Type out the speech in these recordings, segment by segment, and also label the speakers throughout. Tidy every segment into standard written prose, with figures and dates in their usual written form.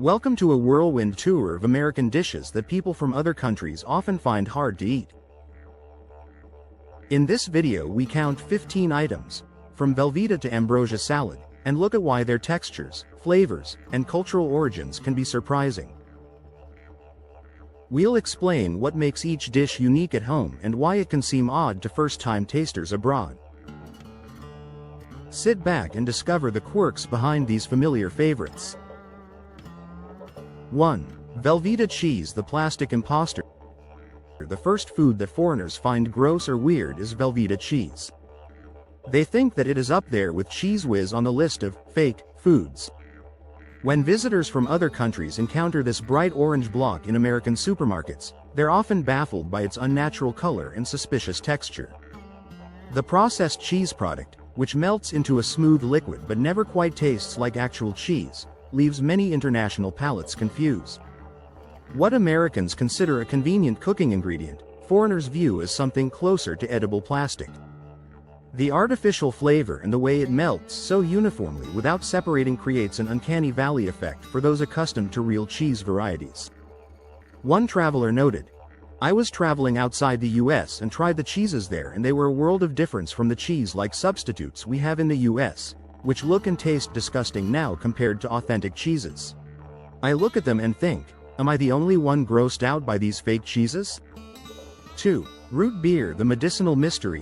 Speaker 1: Welcome to a whirlwind tour of American dishes that people from other countries often find hard to eat. In this video we count 15 items, from Velveeta to ambrosia salad, and look at why their textures, flavors, and cultural origins can be surprising. We'll explain what makes each dish unique at home and why it can seem odd to first-time tasters abroad. Sit back and discover the quirks behind these familiar favorites. 1. Velveeta cheese, the plastic imposter. The first food that foreigners find gross or weird is Velveeta cheese. They think that it is up there with Cheez Whiz on the list of fake foods. When visitors from other countries encounter this bright orange block in American supermarkets, they're often baffled by its unnatural color and suspicious texture. The processed cheese product, which melts into a smooth liquid but never quite tastes like actual cheese, leaves many international palates confused. What Americans consider a convenient cooking ingredient, foreigners view as something closer to edible plastic. The artificial flavor and the way it melts so uniformly without separating creates an uncanny valley effect for those accustomed to real cheese varieties. One traveler noted, "I was traveling outside the US and tried the cheeses there and they were a world of difference from the cheese-like substitutes we have in the US, which look and taste disgusting now compared to authentic cheeses. I look at them and think, am I the only one grossed out by these fake cheeses?" 2. Root beer, the medicinal mystery.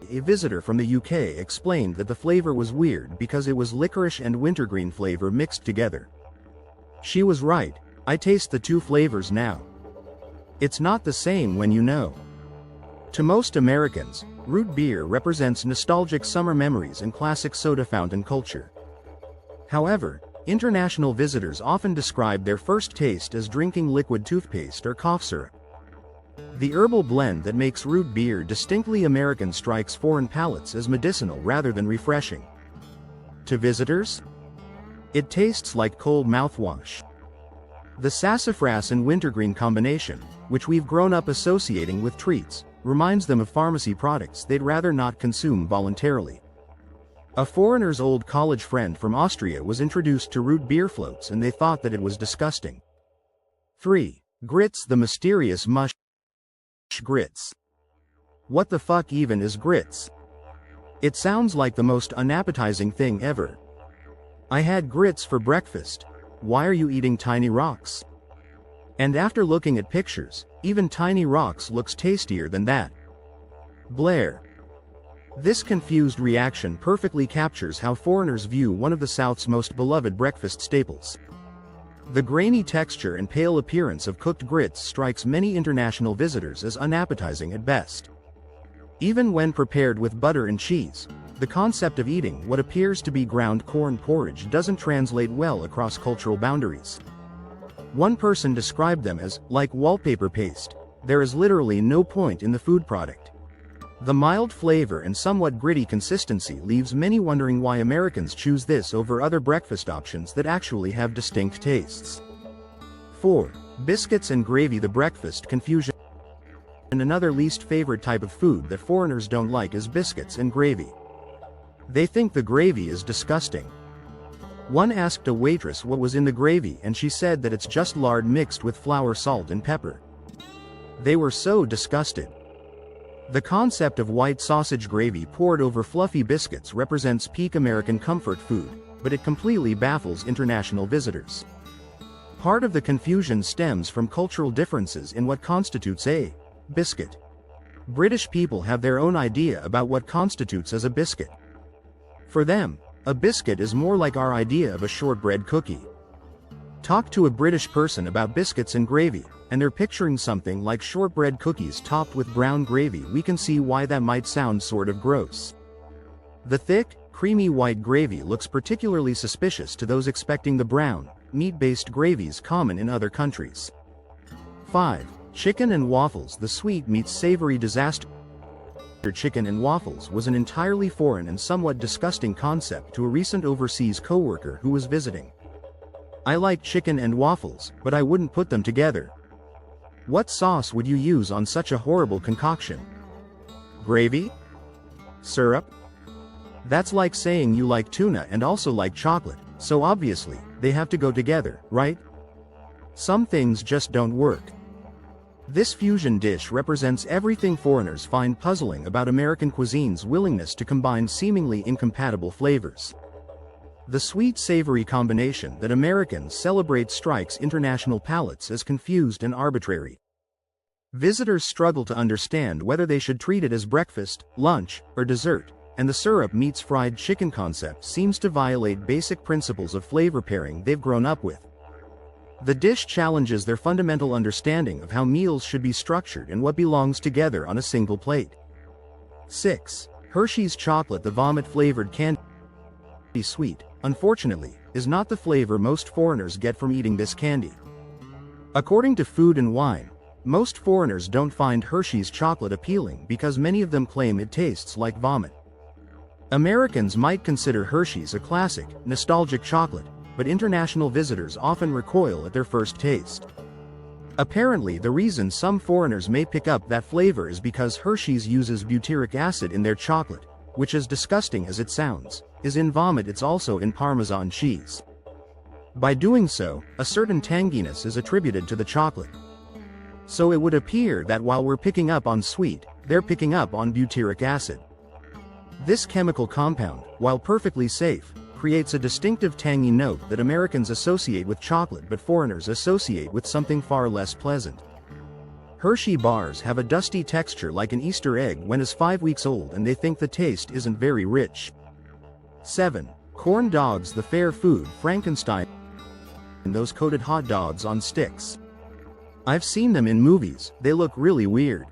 Speaker 1: A visitor from the UK explained that the flavor was weird because it was licorice and wintergreen flavor mixed together. She was right, I taste the two flavors now. It's not the same when you know. To most Americans, root beer represents nostalgic summer memories and classic soda fountain culture. However, international visitors often describe their first taste as drinking liquid toothpaste or cough syrup. The herbal blend that makes root beer distinctly American strikes foreign palates as medicinal rather than refreshing. To visitors, it tastes like cold mouthwash. The sassafras and wintergreen combination, which we've grown up associating with treats, reminds them of pharmacy products they'd rather not consume voluntarily. A foreigner's old college friend from Austria was introduced to root beer floats and they thought that it was disgusting. 3. Grits, the mysterious mush grits. What the fuck even is grits? It sounds like the most unappetizing thing ever. I had grits for breakfast. Why are you eating tiny rocks? And after looking at pictures, even tiny rocks looks tastier than that. Blair. This confused reaction perfectly captures how foreigners view one of the South's most beloved breakfast staples. The grainy texture and pale appearance of cooked grits strikes many international visitors as unappetizing at best. Even when prepared with butter and cheese, the concept of eating what appears to be ground corn porridge doesn't translate well across cultural boundaries. One person described them as, like wallpaper paste. There is literally no point in the food product. The mild flavor and somewhat gritty consistency leaves many wondering why Americans choose this over other breakfast options that actually have distinct tastes. 4. Biscuits and gravy, the breakfast confusion. And another least favorite type of food that foreigners don't like is biscuits and gravy. They think the gravy is disgusting. One asked a waitress what was in the gravy and she said that it's just lard mixed with flour, salt and pepper. They were so disgusted. The concept of white sausage gravy poured over fluffy biscuits represents peak American comfort food, but it completely baffles international visitors. Part of the confusion stems from cultural differences in what constitutes a biscuit. British people have their own idea about what constitutes as a biscuit. For them, a biscuit is more like our idea of a shortbread cookie. Talk to a British person about biscuits and gravy, and they're picturing something like shortbread cookies topped with brown gravy. We can see why that might sound sort of gross. The thick, creamy white gravy looks particularly suspicious to those expecting the brown, meat-based gravies common in other countries. 5. Chicken and waffles, the sweet meets savory disaster. Chicken and waffles was an entirely foreign and somewhat disgusting concept to a recent overseas coworker who was visiting. I like chicken and waffles, but I wouldn't put them together. What sauce would you use on such a horrible concoction? Gravy? Syrup? That's like saying you like tuna and also like chocolate, so obviously, they have to go together, right? Some things just don't work. This fusion dish represents everything foreigners find puzzling about American cuisine's willingness to combine seemingly incompatible flavors. The sweet-savory combination that Americans celebrate strikes international palates as confused and arbitrary. Visitors struggle to understand whether they should treat it as breakfast, lunch, or dessert, and the syrup meets fried chicken concept seems to violate basic principles of flavor pairing they've grown up with. The dish challenges their fundamental understanding of how meals should be structured and what belongs together on a single plate. 6. Hershey's Chocolate. The vomit-flavored candy sweet, unfortunately, is not the flavor most foreigners get from eating this candy. According to Food and Wine, most foreigners don't find Hershey's chocolate appealing because many of them claim it tastes like vomit. Americans might consider Hershey's a classic, nostalgic chocolate, but international visitors often recoil at their first taste. Apparently, the reason some foreigners may pick up that flavor is because Hershey's uses butyric acid in their chocolate, which, as disgusting as it sounds, is in vomit. It's also in Parmesan cheese. By doing so, a certain tanginess is attributed to the chocolate. So it would appear that while we're picking up on sweet, they're picking up on butyric acid. This chemical compound, while perfectly safe, creates a distinctive tangy note that Americans associate with chocolate but foreigners associate with something far less pleasant. Hershey bars have a dusty texture like an Easter egg when it's 5 weeks old, and they think the taste isn't very rich. 7. Corn dogs. The fair food Frankenstein. Those coated hot dogs on sticks. I've seen them in movies. They look really weird.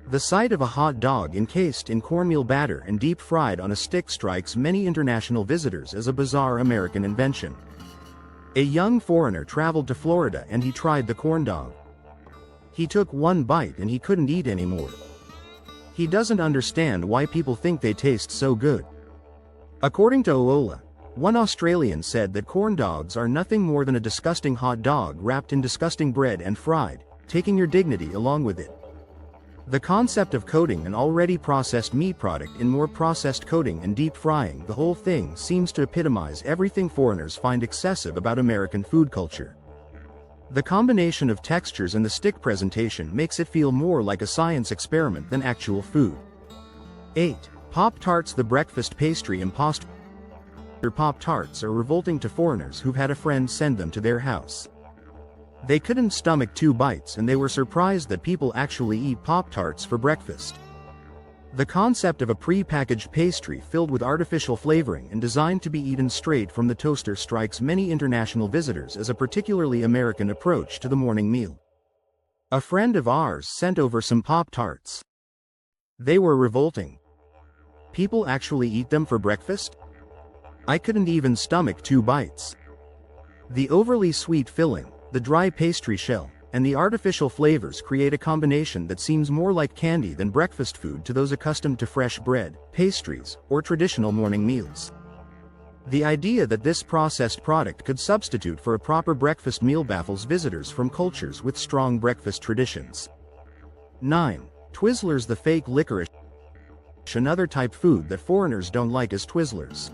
Speaker 1: The sight of a hot dog encased in cornmeal batter and deep fried on a stick strikes many international visitors as a bizarre American invention. A young foreigner traveled to Florida and he tried the corn dog. He took one bite and he couldn't eat anymore. He doesn't understand why people think they taste so good. According to Oola, one Australian said that corn dogs are nothing more than a disgusting hot dog wrapped in disgusting bread and fried, taking your dignity along with it. The concept of coating an already processed meat product in more processed coating and deep frying the whole thing seems to epitomize everything foreigners find excessive about American food culture. The combination of textures and the stick presentation makes it feel more like a science experiment than actual food. 8. Pop-Tarts. The breakfast pastry imposter. Pop-Tarts are revolting to foreigners who've had a friend send them to their house. They couldn't stomach 2 bites and they were surprised that people actually eat Pop-Tarts for breakfast. The concept of a pre-packaged pastry filled with artificial flavoring and designed to be eaten straight from the toaster strikes many international visitors as a particularly American approach to the morning meal. A friend of ours sent over some Pop-Tarts. They were revolting. People actually eat them for breakfast? I couldn't even stomach 2 bites. The overly sweet filling, the dry pastry shell, and the artificial flavors create a combination that seems more like candy than breakfast food to those accustomed to fresh bread, pastries, or traditional morning meals. The idea that this processed product could substitute for a proper breakfast meal baffles visitors from cultures with strong breakfast traditions. 9. Twizzlers. The fake licorice. Another type food that foreigners don't like is Twizzlers.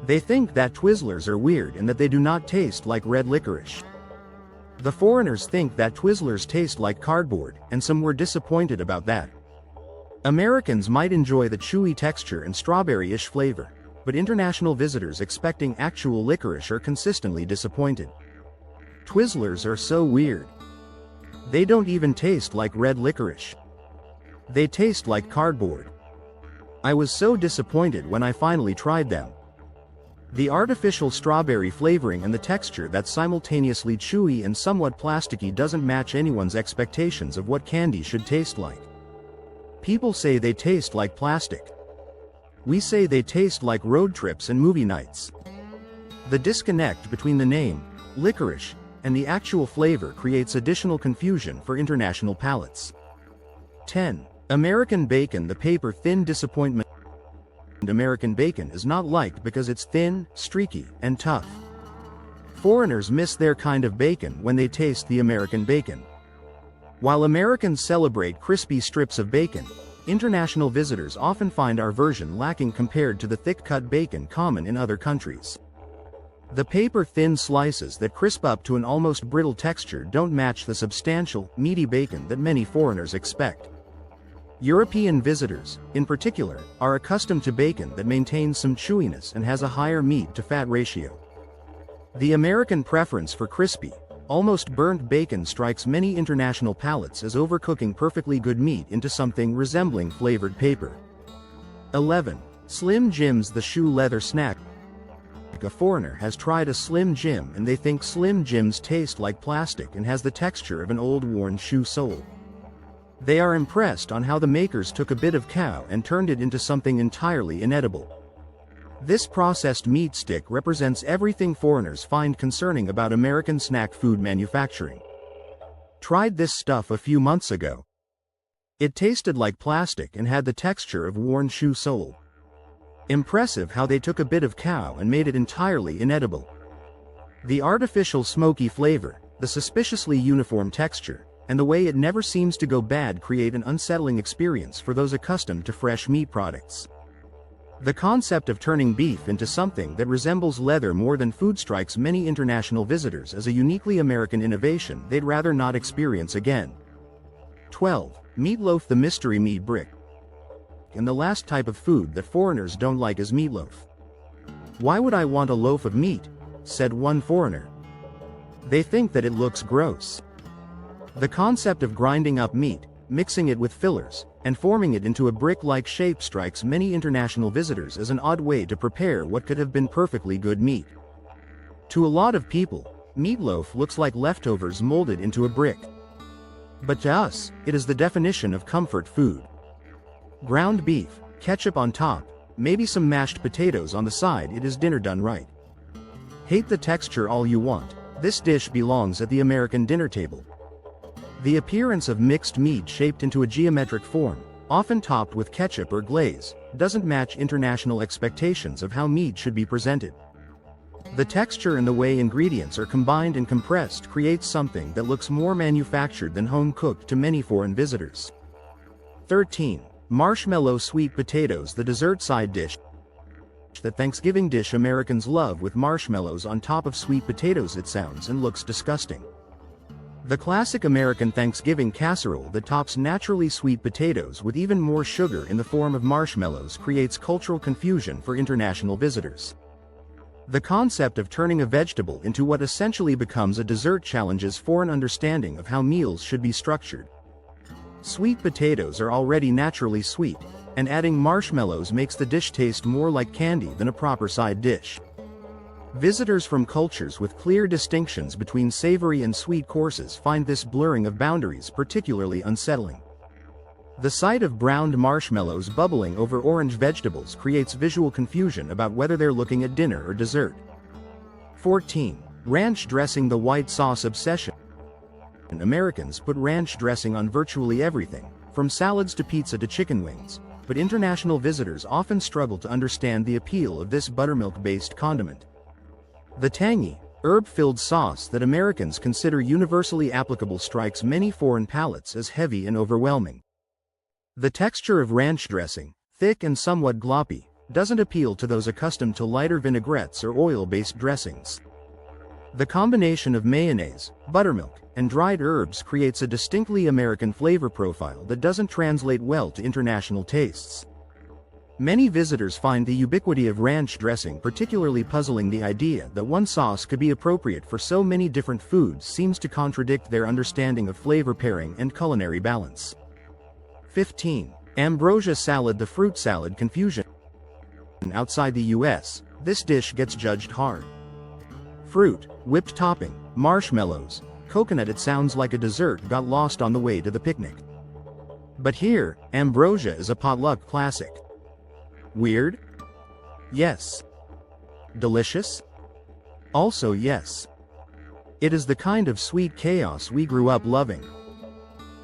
Speaker 1: They think that Twizzlers are weird and that they do not taste like red licorice. The foreigners think that Twizzlers taste like cardboard, and some were disappointed about that. Americans might enjoy the chewy texture and strawberry-ish flavor, but international visitors expecting actual licorice are consistently disappointed. Twizzlers are so weird. They don't even taste like red licorice. They taste like cardboard. I was so disappointed when I finally tried them. The artificial strawberry flavoring and the texture that's simultaneously chewy and somewhat plasticky doesn't match anyone's expectations of what candy should taste like. People say they taste like plastic. We say they taste like road trips and movie nights. The disconnect between the name, licorice, and the actual flavor creates additional confusion for international palates. 10. American bacon. The paper-thin disappointment. American bacon is not liked because it's thin, streaky, and tough. Foreigners miss their kind of bacon when they taste the American bacon. While Americans celebrate crispy strips of bacon, international visitors often find our version lacking compared to the thick-cut bacon common in other countries. The paper-thin slices that crisp up to an almost brittle texture don't match the substantial, meaty bacon that many foreigners expect. European visitors, in particular, are accustomed to bacon that maintains some chewiness and has a higher meat-to-fat ratio. The American preference for crispy, almost burnt bacon strikes many international palates as overcooking perfectly good meat into something resembling flavored paper. 11. Slim Jims, the shoe leather snack. A foreigner has tried a Slim Jim and they think Slim Jims taste like plastic and has the texture of an old worn shoe sole. They are impressed on how the makers took a bit of cow and turned it into something entirely inedible. This processed meat stick represents everything foreigners find concerning about American snack food manufacturing. Tried this stuff a few months ago. It tasted like plastic and had the texture of worn shoe sole. Impressive how they took a bit of cow and made it entirely inedible. The artificial smoky flavor, the suspiciously uniform texture, and the way it never seems to go bad create an unsettling experience for those accustomed to fresh meat products. The concept of turning beef into something that resembles leather more than food strikes many international visitors as a uniquely American innovation they'd rather not experience again. 12. Meatloaf, the mystery meat brick. And the last type of food that foreigners don't like is meatloaf. "Why would I want a loaf of meat?" said one foreigner. They think that it looks gross. The concept of grinding up meat, mixing it with fillers, and forming it into a brick-like shape strikes many international visitors as an odd way to prepare what could have been perfectly good meat. To a lot of people, meatloaf looks like leftovers molded into a brick. But to us, it is the definition of comfort food. Ground beef, ketchup on top, maybe some mashed potatoes on the side, it is dinner done right. Hate the texture all you want, this dish belongs at the American dinner table. The appearance of mixed meat shaped into a geometric form, often topped with ketchup or glaze, doesn't match international expectations of how meat should be presented. The texture and the way ingredients are combined and compressed creates something that looks more manufactured than home-cooked to many foreign visitors. 13. Marshmallow sweet potatoes, the dessert side dish. That Thanksgiving dish Americans love with marshmallows on top of sweet potatoes. It sounds and looks disgusting. The classic American Thanksgiving casserole that tops naturally sweet potatoes with even more sugar in the form of marshmallows creates cultural confusion for international visitors. The concept of turning a vegetable into what essentially becomes a dessert challenges foreign understanding of how meals should be structured. Sweet potatoes are already naturally sweet, and adding marshmallows makes the dish taste more like candy than a proper side dish. Visitors from cultures with clear distinctions between savory and sweet courses find this blurring of boundaries particularly unsettling. The sight of browned marshmallows bubbling over orange vegetables creates visual confusion about whether they're looking at dinner or dessert. 14. Ranch dressing, the white sauce obsession. Americans put ranch dressing on virtually everything, from salads to pizza to chicken wings, but international visitors often struggle to understand the appeal of this buttermilk-based condiment. The tangy, herb-filled sauce that Americans consider universally applicable strikes many foreign palates as heavy and overwhelming. The texture of ranch dressing, thick and somewhat gloppy, doesn't appeal to those accustomed to lighter vinaigrettes or oil-based dressings. The combination of mayonnaise, buttermilk, and dried herbs creates a distinctly American flavor profile that doesn't translate well to international tastes. Many visitors find the ubiquity of ranch dressing particularly puzzling. The idea that one sauce could be appropriate for so many different foods seems to contradict their understanding of flavor pairing and culinary balance. 15. Ambrosia salad, the fruit salad confusion. Outside the US, this dish gets judged hard. Fruit, whipped topping, marshmallows, coconut, it sounds like a dessert got lost on the way to the picnic. But here, ambrosia is a potluck classic. Weird? Yes. Delicious? Also yes. It is the kind of sweet chaos we grew up loving.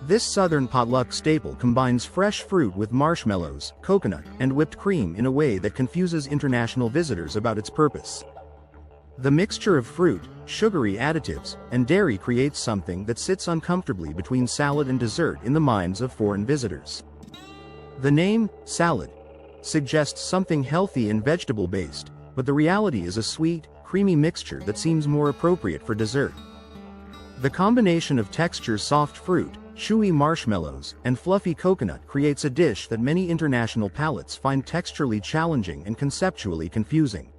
Speaker 1: This southern potluck staple combines fresh fruit with marshmallows, coconut, and whipped cream in a way that confuses international visitors about its purpose. The mixture of fruit, sugary additives, and dairy creates something that sits uncomfortably between salad and dessert in the minds of foreign visitors. The name, salad, suggests something healthy and vegetable-based, but the reality is a sweet, creamy mixture that seems more appropriate for dessert. The combination of textures soft fruit, chewy marshmallows, and fluffy coconut creates a dish that many international palates find texturally challenging and conceptually confusing.